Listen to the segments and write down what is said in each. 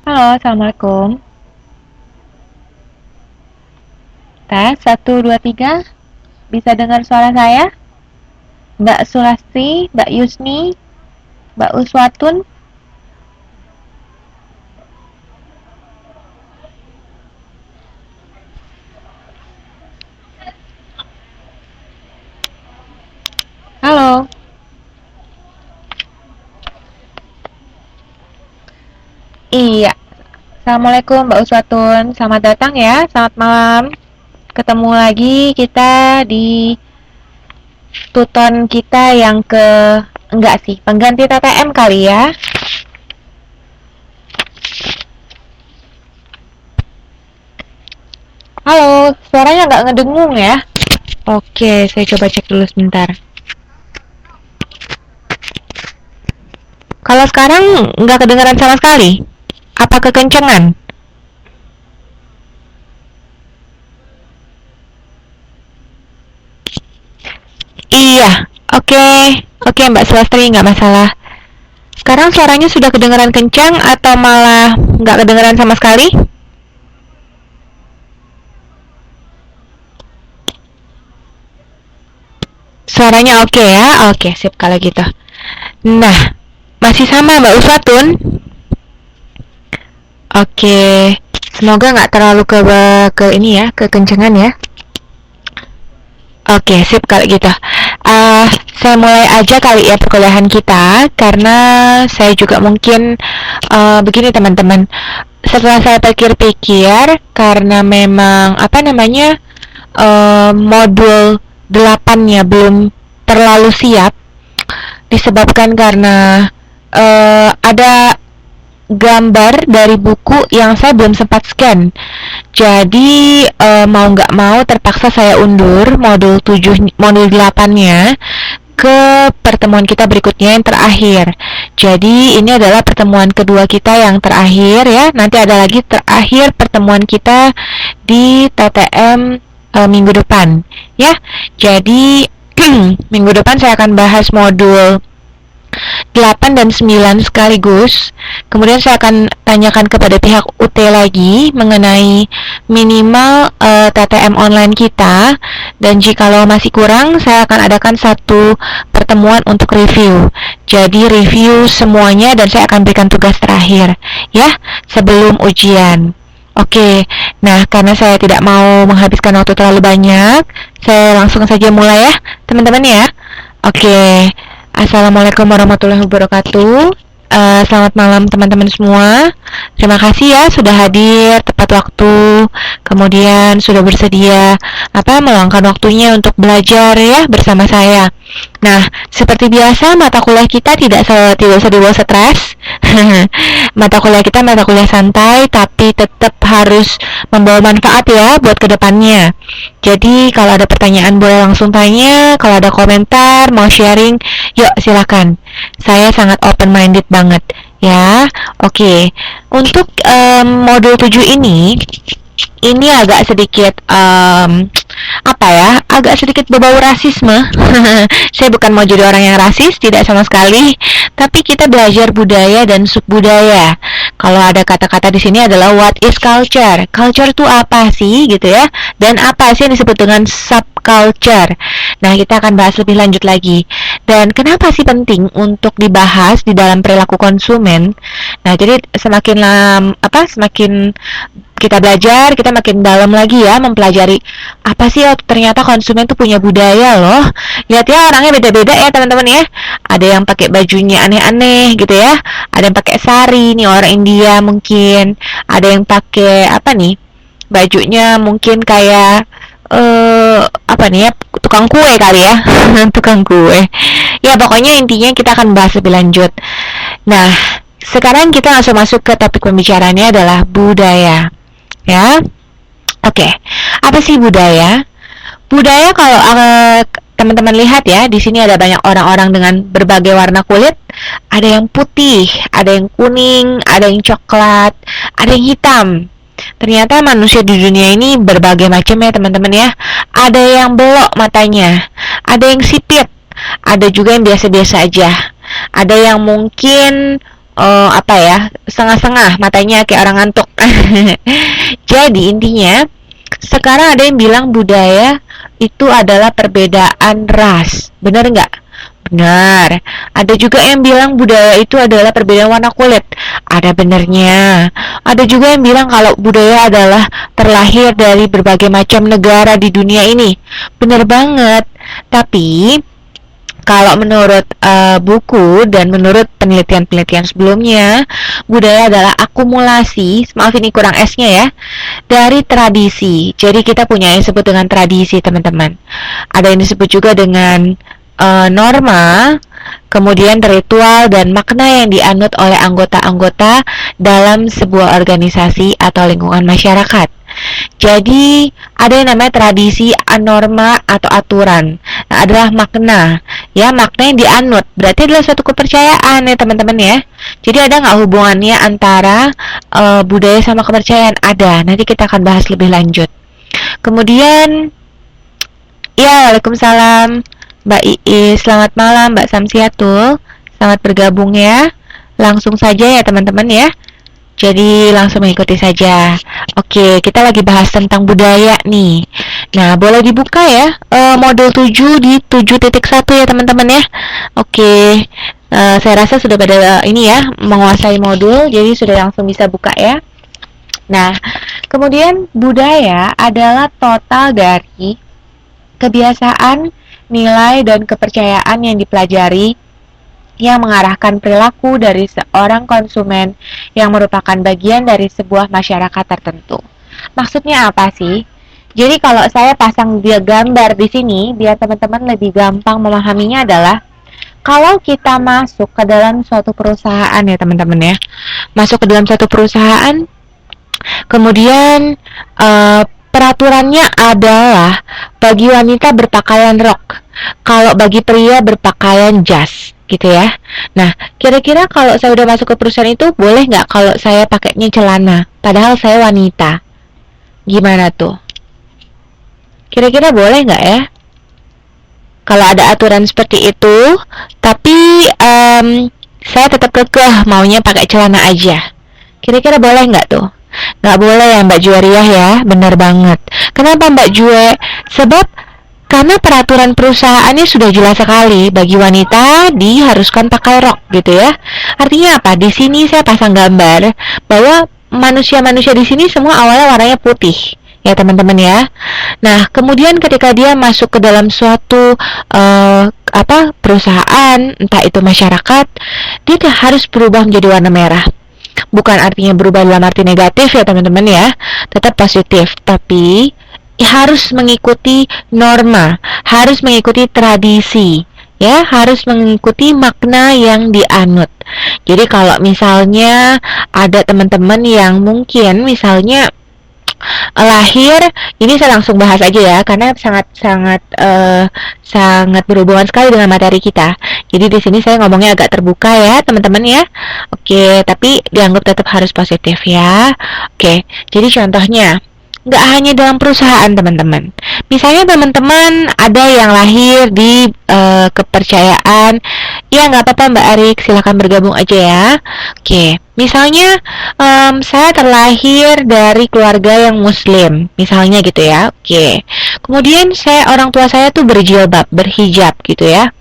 Halo, Assalamualaikum. Tes, satu, dua, tiga. Bisa dengar suara saya? Mbak Sulasti, Mbak Yusni, Mbak Uswatun. Halo. Iya. Assalamualaikum Mbak Uswatun. Selamat datang ya, selamat malam. Ketemu lagi kita di tuton kita yang enggak sih, pengganti TTM kali ya. Halo, suaranya nggak ngedengung ya? Oke, saya coba cek dulu sebentar. Kalau sekarang nggak kedengeran sama sekali? Apa kekencengan? Iya, oke, oke Mbak Sulastri, nggak masalah. Sekarang suaranya sudah kedengeran kencang atau malah nggak kedengeran sama sekali? Suaranya oke ya? Oke, sip kalau gitu. Nah, masih sama Mbak Uswatun? Oke, semoga nggak terlalu ke ini ya, kekencengan ya. Oke, sip kalau gitu. Saya mulai aja kali ya perkuliahan kita, karena saya juga mungkin begini teman-teman. Setelah saya pikir-pikir, karena memang apa namanya modul 8-nya belum terlalu siap, disebabkan karena ada gambar dari buku yang saya belum sempat scan. Jadi mau nggak mau terpaksa saya undur modul 8-nya ke pertemuan kita berikutnya yang terakhir. Jadi ini adalah pertemuan kedua kita yang terakhir ya. Nanti ada lagi terakhir pertemuan kita di TTM minggu depan ya. Jadi minggu depan saya akan bahas modul 8 dan 9 sekaligus. Kemudian saya akan tanyakan kepada pihak UT lagi mengenai minimal TTM online kita, dan jikalau masih kurang saya akan adakan satu pertemuan untuk review. Jadi review semuanya dan saya akan berikan tugas terakhir ya sebelum ujian. Oke, nah karena saya tidak mau menghabiskan waktu terlalu banyak, saya langsung saja mulai ya teman-teman ya. Oke, Assalamualaikum warahmatullahi wabarakatuh. Selamat malam teman-teman semua. Terima kasih ya sudah hadir tepat waktu. Kemudian sudah bersedia meluangkan waktunya untuk belajar ya bersama saya. Nah, seperti biasa mata kuliah kita tidak usah dibawa stres. Mata kuliah kita mata kuliah santai, tapi tetap harus membawa manfaat ya buat kedepannya. Jadi kalau ada pertanyaan boleh langsung tanya, kalau ada komentar, mau sharing, yuk silakan. Saya sangat open minded banget ya. Oke. Untuk modul 7 ini agak sedikit agak sedikit berbau rasisme. Saya bukan mau jadi orang yang rasis, tidak sama sekali, tapi kita belajar budaya dan subbudaya. Kalau ada kata-kata di sini adalah what is culture. Culture itu apa sih gitu ya? Dan apa sih yang disebut dengan subculture? Nah, kita akan bahas lebih lanjut lagi. Dan kenapa sih penting untuk dibahas di dalam perilaku konsumen? Nah, jadi semakin kita belajar, kita makin dalam lagi ya mempelajari apa sih ternyata konsumen tuh punya budaya loh. Lihat ya orangnya beda-beda ya teman-teman ya. Ada yang pakai bajunya aneh-aneh gitu ya. Ada yang pakai sari nih orang India mungkin. Ada yang pakai apa nih? Bajunya mungkin kayak tukang kue kali ya. Tukang kue. Ya pokoknya intinya kita akan bahas lebih lanjut. Nah, sekarang kita langsung masuk ke topik pembicaraannya adalah budaya. Ya, oke. Apa sih budaya? Budaya kalau teman-teman lihat ya, di sini ada banyak orang-orang dengan berbagai warna kulit. Ada yang putih, ada yang kuning, ada yang coklat, ada yang hitam. Ternyata manusia di dunia ini berbagai macam ya teman-teman ya. Ada yang belok matanya, ada yang sipit, ada juga yang biasa-biasa aja. Ada yang mungkin setengah-setengah, matanya kayak orang ngantuk. Jadi intinya, sekarang ada yang bilang budaya itu adalah perbedaan ras. Bener nggak? Benar. Ada juga yang bilang budaya itu adalah perbedaan warna kulit. Ada benernya. Ada juga yang bilang kalau budaya adalah terlahir dari berbagai macam negara di dunia ini. Bener banget. Tapi kalau menurut buku dan menurut penelitian-penelitian sebelumnya, budaya adalah akumulasi, maaf ini kurang S-nya ya, dari tradisi. Jadi kita punya yang disebut dengan tradisi, teman-teman. Ada yang disebut juga dengan norma, kemudian ritual dan makna yang dianut oleh anggota-anggota dalam sebuah organisasi atau lingkungan masyarakat. Jadi ada yang namanya tradisi, norma atau aturan. Nah, adalah makna, ya makna yang dianut. Berarti adalah suatu kepercayaan ya teman-teman ya. Jadi ada nggak hubungannya antara budaya sama kepercayaan? Ada. Nanti kita akan bahas lebih lanjut. Kemudian, ya waalaikumsalam Mbak Iis, selamat malam Mbak Samsiatul. Selamat bergabung ya. Langsung saja ya teman-teman ya. Jadi langsung mengikuti saja. Oke, kita lagi bahas tentang budaya nih. Nah, boleh dibuka ya modul 7 di 7.1 ya teman-teman ya. Oke, saya rasa sudah pada ini ya, menguasai modul, jadi sudah langsung bisa buka ya. Nah, kemudian budaya adalah total dari kebiasaan, nilai, dan kepercayaan yang dipelajari yang mengarahkan perilaku dari seorang konsumen yang merupakan bagian dari sebuah masyarakat tertentu. Maksudnya apa sih? Jadi kalau saya pasang dia gambar di sini, biar teman-teman lebih gampang memahaminya adalah kalau kita masuk ke dalam suatu perusahaan ya teman-teman ya, masuk ke dalam suatu perusahaan, kemudian peraturannya adalah bagi wanita berpakaian rok, kalau bagi pria berpakaian jas, gitu ya. Nah, kira-kira kalau saya udah masuk ke perusahaan itu, boleh nggak kalau saya pakainya celana, padahal saya wanita? Gimana tuh? Kira-kira boleh nggak ya? Kalau ada aturan seperti itu, tapi saya tetap kekeh maunya pakai celana aja. Kira-kira boleh nggak tuh? Nggak boleh ya Mbak Juwariah ya, benar banget. Kenapa Mbak Jue? Sebab karena peraturan perusahaannya sudah jelas sekali, bagi wanita diharuskan pakai rok gitu ya. Artinya apa? Di sini saya pasang gambar bahwa manusia-manusia di sini semua awalnya warnanya putih. Ya teman-teman ya. Nah, kemudian ketika dia masuk ke dalam suatu perusahaan, entah itu masyarakat, dia harus berubah menjadi warna merah. Bukan artinya berubah dalam arti negatif ya teman-teman ya, tetap positif, tapi harus mengikuti norma, harus mengikuti tradisi, ya, harus mengikuti makna yang dianut. Jadi kalau misalnya ada teman-teman yang mungkin misalnya lahir, ini saya langsung bahas aja ya karena sangat berhubungan sekali dengan materi kita. Jadi di sini saya ngomongnya agak terbuka ya teman-teman ya. Oke, tapi dianggap tetap harus positif ya. Oke, jadi contohnya nggak hanya dalam perusahaan teman-teman. Misalnya teman-teman ada yang lahir di kepercayaan, ya nggak apa-apa Mbak Arik, silahkan bergabung aja ya. Oke, misalnya saya terlahir dari keluarga yang muslim, misalnya gitu ya. Oke, kemudian orang tua saya tuh berjilbab, berhijab gitu ya.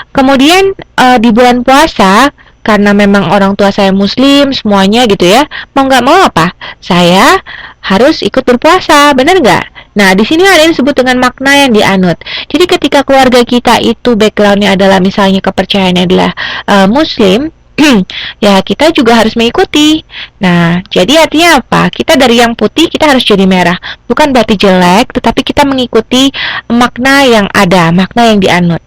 Kemudian di bulan puasa, karena memang orang tua saya muslim semuanya gitu ya, mau nggak mau apa? Saya harus ikut berpuasa, benar nggak? Nah, di sini ada yang disebut dengan makna yang dianut. Jadi ketika keluarga kita itu backgroundnya adalah misalnya kepercayaannya adalah muslim, ya kita juga harus mengikuti. Nah, jadi artinya apa? Kita dari yang putih kita harus jadi merah. Bukan berarti jelek, tetapi kita mengikuti makna yang ada, makna yang dianut.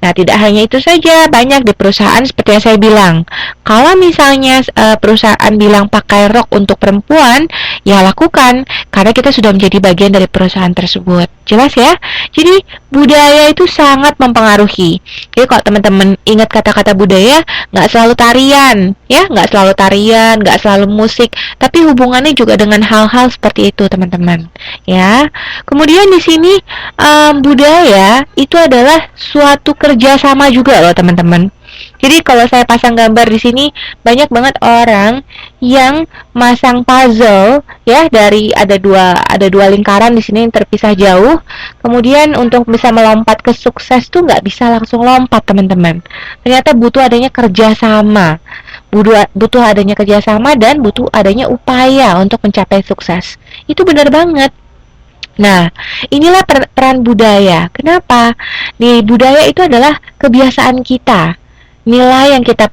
Nah, tidak hanya itu saja, banyak di perusahaan seperti yang saya bilang. Kalau misalnya perusahaan bilang pakai rok untuk perempuan, ya lakukan karena kita sudah menjadi bagian dari perusahaan tersebut. Jelas ya? Jadi budaya itu sangat mempengaruhi. Jadi kalau teman-teman ingat kata-kata budaya, nggak selalu tarian, ya, nggak selalu tarian, nggak selalu musik, tapi hubungannya juga dengan hal-hal seperti itu, teman-teman. Ya, kemudian di sini budaya itu adalah suatu kerjasama juga loh, teman-teman. Jadi kalau saya pasang gambar di sini, banyak banget orang yang masang puzzle ya, dari ada dua lingkaran di sini yang terpisah jauh. Kemudian untuk bisa melompat ke sukses tuh nggak bisa langsung lompat, teman-teman. Ternyata butuh adanya kerjasama, butuh adanya kerjasama dan butuh adanya upaya untuk mencapai sukses. Itu benar banget. Nah, inilah peran budaya. Kenapa? Nih, budaya itu adalah kebiasaan kita, nilai yang kita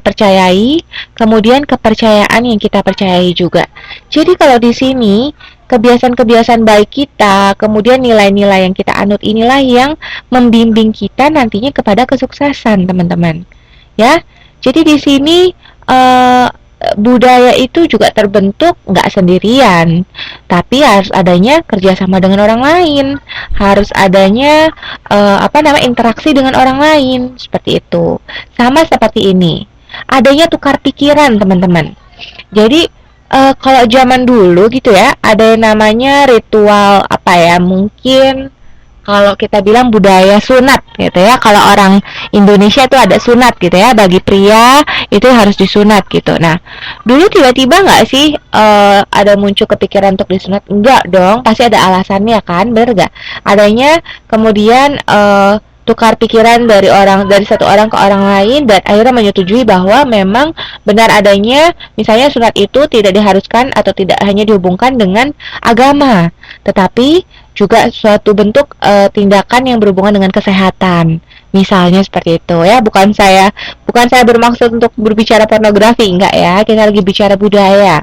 percayai, kemudian kepercayaan yang kita percayai juga. Jadi kalau di sini kebiasaan-kebiasaan baik kita, kemudian nilai-nilai yang kita anut inilah yang membimbing kita nantinya kepada kesuksesan, teman-teman. Ya, jadi di sini eh, budaya itu juga terbentuk nggak sendirian, tapi harus adanya kerjasama dengan orang lain, harus adanya interaksi dengan orang lain seperti itu. Sama seperti ini, adanya tukar pikiran, teman-teman. Jadi kalau zaman dulu gitu ya, ada yang namanya ritual apa ya, mungkin kalau kita bilang budaya sunat gitu ya. Kalau orang Indonesia itu ada sunat gitu ya, bagi pria itu harus disunat gitu. Nah, dulu tiba-tiba nggak sih ada muncul kepikiran untuk disunat? Enggak dong, pasti ada alasannya kan, bener nggak? Adanya kemudian tukar pikiran dari satu orang ke orang lain, dan akhirnya menyetujui bahwa memang benar adanya misalnya sunat itu tidak diharuskan atau tidak hanya dihubungkan dengan agama, tetapi juga suatu bentuk tindakan yang berhubungan dengan kesehatan. Misalnya seperti itu ya, bukan saya bermaksud untuk berbicara pornografi, enggak ya. Kita lagi bicara budaya,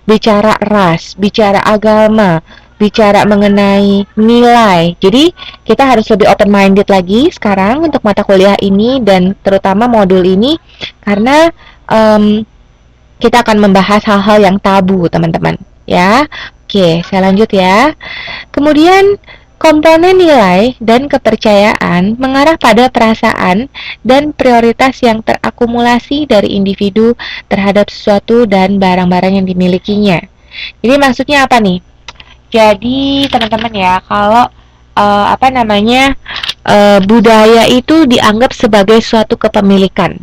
bicara ras, bicara agama, bicara mengenai nilai. Jadi kita harus lebih open minded lagi sekarang untuk mata kuliah ini dan terutama modul ini, karena kita akan membahas hal-hal yang tabu, teman-teman. Ya, oke, saya lanjut ya. Kemudian komponen nilai dan kepercayaan mengarah pada perasaan dan prioritas yang terakumulasi dari individu terhadap sesuatu dan barang-barang yang dimilikinya. Jadi maksudnya apa nih? Jadi teman-teman ya, kalau budaya itu dianggap sebagai suatu kepemilikan.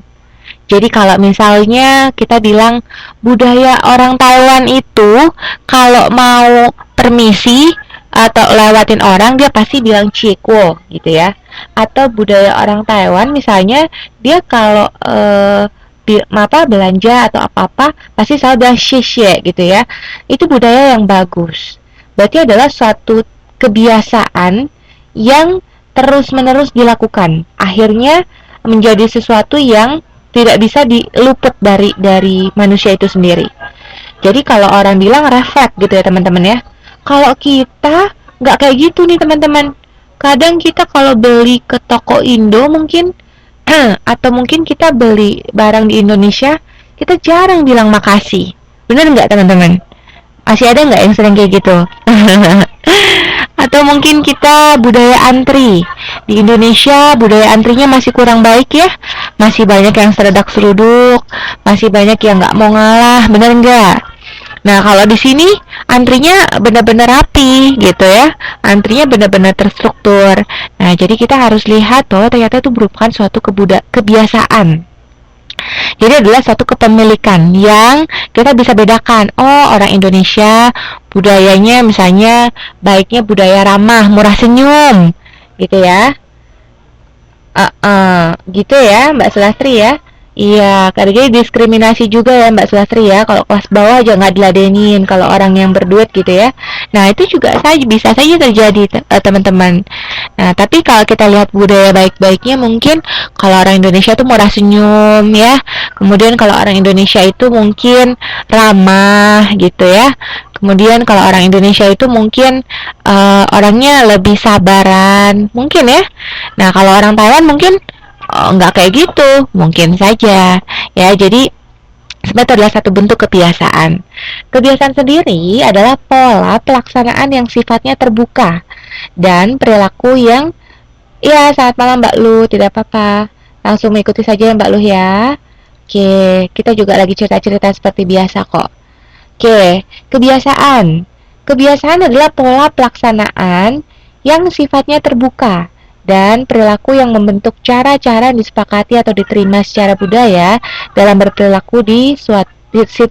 Jadi kalau misalnya kita bilang budaya orang Taiwan itu, kalau mau permisi atau lewatin orang dia pasti bilang ciko gitu ya. Atau budaya orang Taiwan misalnya, dia kalau belanja atau apa-apa pasti selalu bilang xie gitu ya. Itu budaya yang bagus. Berarti adalah suatu kebiasaan yang terus-menerus dilakukan. Akhirnya menjadi sesuatu yang tidak bisa diluput dari manusia itu sendiri. Jadi kalau orang bilang refleks gitu ya, teman-teman ya. Kalau kita nggak kayak gitu nih, teman-teman. Kadang kita kalau beli ke toko Indo mungkin atau mungkin kita beli barang di Indonesia, kita jarang bilang makasih. Bener nggak, teman-teman? Masih ada nggak yang sering kayak gitu? Atau mungkin kita budaya antri. Di Indonesia budaya antrinya masih kurang baik ya. Masih banyak yang seredak seruduk, masih banyak yang nggak mau ngalah, bener nggak? Nah, kalau di sini antrinya benar-benar rapi gitu ya. Antrinya benar-benar terstruktur. Nah, jadi kita harus lihat bahwa ternyata itu merupakan suatu kebiasaan. Jadi adalah satu kepemilikan yang kita bisa bedakan. Oh, orang Indonesia budayanya misalnya baiknya budaya ramah, murah senyum, gitu ya. Gitu ya, Mbak Sulastri ya. Iya, karena jadi diskriminasi juga ya Mbak Sulastri ya. Kalau kelas bawah aja nggak diladenin kalau orang yang berduit gitu ya. Nah, itu juga bisa saja terjadi teman-teman. Nah, tapi kalau kita lihat budaya baik-baiknya, mungkin kalau orang Indonesia itu murah senyum ya. Kemudian kalau orang Indonesia itu mungkin ramah gitu ya. Kemudian kalau orang Indonesia itu mungkin orangnya lebih sabaran, mungkin ya. Nah, kalau orang Taiwan mungkin nggak kayak gitu, mungkin saja ya. Jadi sebenarnya itu adalah satu bentuk kebiasaan. Kebiasaan sendiri adalah pola pelaksanaan yang sifatnya terbuka dan perilaku yang, ya, selamat malam Mbak Lu, tidak apa-apa, langsung mengikuti saja Mbak Lu ya. Oke, kita juga lagi cerita-cerita seperti biasa kok. Oke, kebiasaan. Kebiasaan adalah pola pelaksanaan yang sifatnya terbuka dan perilaku yang membentuk cara-cara yang disepakati atau diterima secara budaya dalam berperilaku di suatu situasi